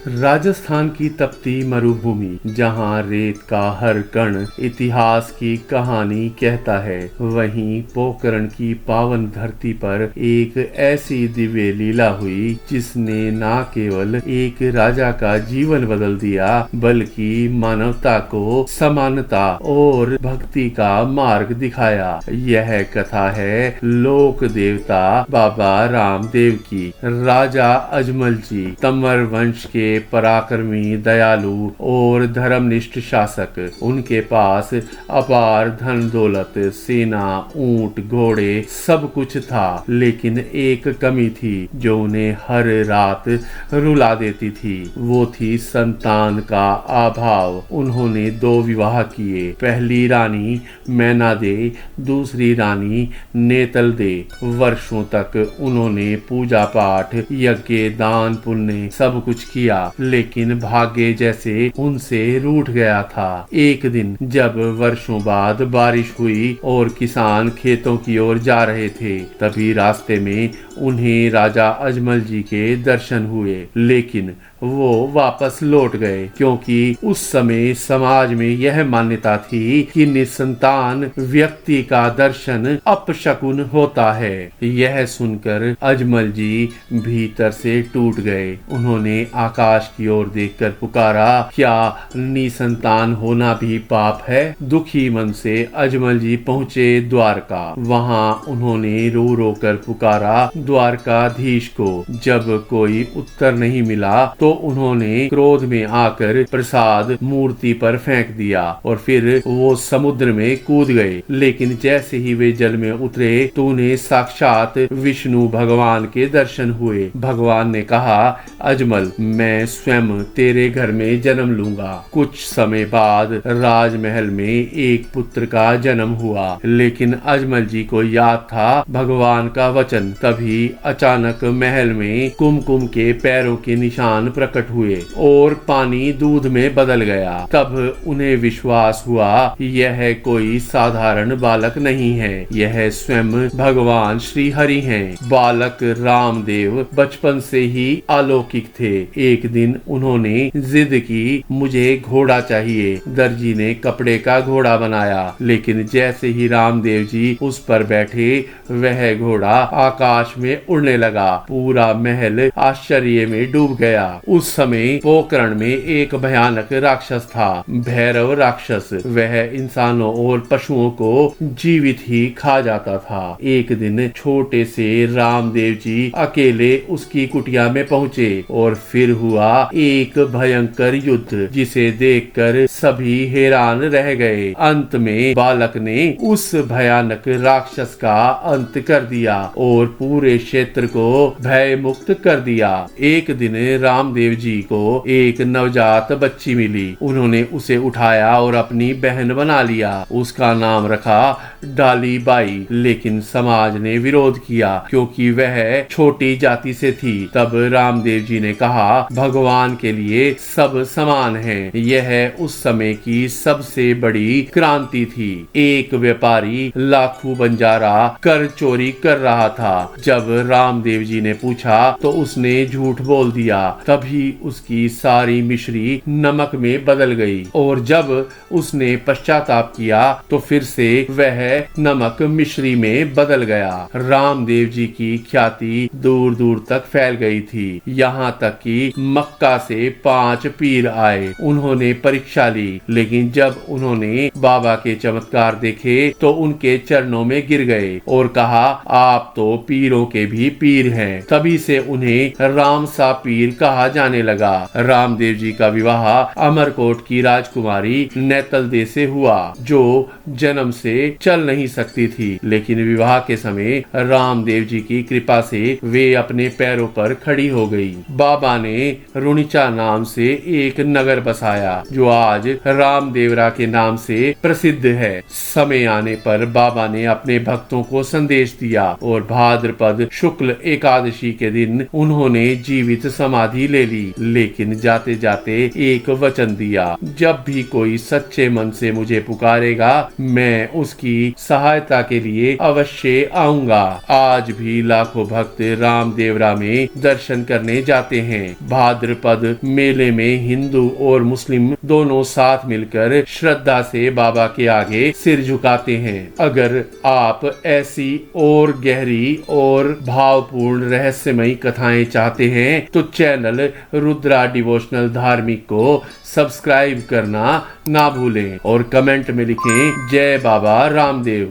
राजस्थान की तपती मरुभूमि जहाँ रेत का हर कण इतिहास की कहानी कहता है, वहीं पोखरण की पावन धरती पर एक ऐसी दिव्य लीला हुई जिसने न केवल एक राजा का जीवन बदल दिया बल्कि मानवता को समानता और भक्ति का मार्ग दिखाया। यह कथा है लोक देवता बाबा रामदेव की। राजा अजमल जी तंवर वंश के पराक्रमी, दयालु और धर्मनिष्ठ शासक। उनके पास अपार धन दौलत, सेना, ऊंट, घोड़े सब कुछ था, लेकिन एक कमी थी जो उन्हें हर रात रुला देती थी। वो थी संतान का अभाव। उन्होंने 2 विवाह किए। पहली रानी मैना दे, दूसरी रानी नेतल दे। वर्षों तक उन्होंने पूजा पाठ, यज्ञ, दान पुण्य सब कुछ किया, लेकिन भाग्य जैसे उनसे रूठ गया था। एक दिन जब वर्षों बाद बारिश हुई और किसान खेतों की ओर जा रहे थे, तभी रास्ते में उन्हें राजा अजमल जी के दर्शन हुए, लेकिन वो वापस लौट गए क्योंकि उस समय समाज में यह मान्यता थी कि निसंतान व्यक्ति का दर्शन अपशकुन होता है। यह सुनकर अजमल जी भीतर से टूट गए। उन्होंने आकाश की ओर देखकर पुकारा, क्या निसंतान होना भी पाप है? दुखी मन से अजमल जी पहुंचे द्वारका। वहां उन्होंने रो रो कर पुकारा द्वारकाधीश को। जब कोई उत्तर नहीं मिला तो उन्होंने क्रोध में आकर प्रसाद मूर्ति पर फेंक दिया और फिर वो समुद्र में कूद गए। लेकिन जैसे ही वे जल में उतरे तो उन्हें साक्षात विष्णु भगवान के दर्शन हुए। भगवान ने कहा, अजमल, मैं स्वयं तेरे घर में जन्म लूंगा। कुछ समय बाद राजमहल में एक पुत्र का जन्म हुआ, लेकिन अजमल जी को याद था भगवान का वचन। तभी अचानक महल में कुमकुम के पैरों के निशान प्रकट हुए और पानी दूध में बदल गया। तब उन्हें विश्वास हुआ यह कोई साधारण बालक नहीं है, यह स्वयं भगवान श्री हरि हैं। बालक रामदेव बचपन से ही अलौकिक थे। एक दिन उन्होंने जिद की, मुझे घोड़ा चाहिए। दर्जी ने कपड़े का घोड़ा बनाया, लेकिन जैसे ही रामदेव जी उस पर बैठे, वह घोड़ा आकाश में उड़ने लगा। पूरा महल आश्चर्य में डूब गया। उस समय पोखरण में एक भयानक राक्षस था, भैरव राक्षस। वह इंसानों और पशुओं को जीवित ही खा जाता था। एक दिन छोटे से रामदेव जी अकेले उसकी कुटिया में पहुंचे और फिर हुआ एक भयंकर युद्ध, जिसे देखकर सभी हैरान रह गए। अंत में बालक ने उस भयानक राक्षस का अंत कर दिया और पूरे क्षेत्र को भय मुक्त कर दिया। एक दिन रामदेव जी को एक नवजात बच्ची मिली। उन्होंने उसे उठाया और अपनी बहन बना लिया। उसका नाम रखा डाली बाई, लेकिन समाज ने विरोध किया क्योंकि वह छोटी जाति से थी। तब रामदेव जी ने कहा, भगवान के लिए सब समान हैं। यह उस समय की सबसे बड़ी क्रांति थी। एक व्यापारी लाखों बंजारा कर चोरी कर रहा था। जब रामदेव जी ने पूछा तो उसने झूठ बोल दिया। तभी उसकी सारी मिश्री नमक में बदल गई और जब उसने पश्चाताप किया तो फिर से वह नमक मिश्री में बदल गया। रामदेव जी की ख्याति दूर दूर तक फैल गई थी, यहाँ तक कि मक्का से 5 पीर आए। उन्होंने परीक्षा ली, लेकिन जब उन्होंने बाबा के चमत्कार देखे तो उनके चरणों में गिर गए और कहा, आप तो पीरों के भी पीर हैं। तभी से उन्हें राम सा पीर कहा जाने लगा। रामदेव जी का विवाह अमरकोट की राजकुमारी नेतल दे से हुआ, जो जन्म से चल नहीं सकती थी, लेकिन विवाह के समय रामदेव जी की कृपा से वे अपने पैरों पर खड़ी हो गई। बाबा ने रुणिचा नाम से एक नगर बसाया, जो आज रामदेवरा के नाम से प्रसिद्ध है। समय आने पर बाबा ने अपने भक्तों को संदेश दिया और भाद्रपद शुक्ल एकादशी के दिन उन्होंने जीवित समाधि ले ली। लेकिन जाते जाते एक वचन दिया, जब भी कोई सच्चे मन से मुझे पुकारेगा, मैं उसकी सहायता के लिए अवश्य आऊंगा। आज भी लाखों भक्त रामदेवरा में दर्शन करने जाते हैं। भाद्रपद मेले में हिंदू और मुस्लिम दोनों साथ मिलकर श्रद्धा से बाबा के आगे सिर झुकाते हैं। अगर आप ऐसी और गहरी और भावपूर्ण रहस्यमयी कथाएं चाहते हैं तो चैनल रुद्रा डिवोशनल धार्मिक को सब्सक्राइब करना ना भूलें और कमेंट में लिखें जय बाबा रामदेव।